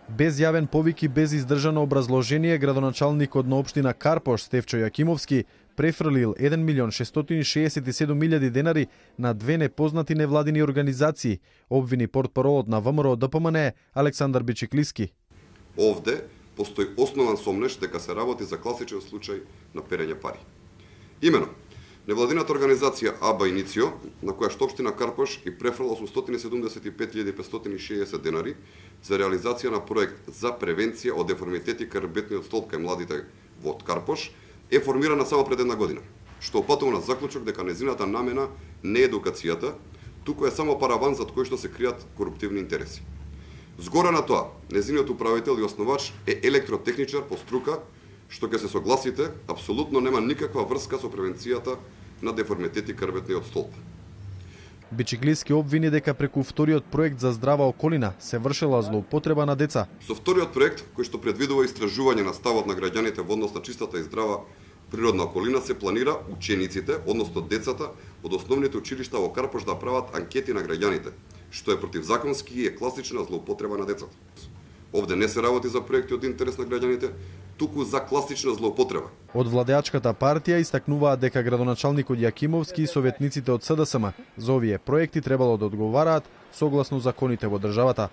Без јавен повик и без издржано образложение, градоначалникот на општина Карпош Стефчо Јакимовски префрлил 1.667.000 денари на две непознати невладини организации, обвини портпаролот на ВМРО ДПМН Александар Бичиклиски. Овде постои основан сомнеш дека се работи за класичен случај на перење пари. Имено, невладината организација АБА Иницио, на која што општина Карпош и префрла 875.560 денари за реализација на проект за превенција од деформитети крбетниот столб кај младите во Карпош, е формирана само пред една година, што опатува на заклучок дека незината намена не е едукацијата, туку е само параван зад кој што се кријат коруптивни интереси. Згора на тоа, незиниот управител и основач е електротехничар по струка, што ќе се согласите, апсолутно нема никаква врска со превенцијата на деформитети крбетниот столб. Бичиклиски обвини дека преку вториот проект за здрава околина се вршела злоупотреба на деца. Со вториот проект, кој што предвидува истражување на ставот на граѓаните во однос на чистата и здрава природна околина, се планира учениците, односно децата од основните училишта во Карпош да прават анкети на граѓаните, што е противзаконски и е класична злоупотреба на децата. Овде не се работи за проекти од интерес на граѓаните, туку за класична злоупотреба. Од владеачката партија истакнуваат дека градоначалникот Јакимовски и советниците од СДСМ за овие проекти требало да одговараат согласно законите во државата.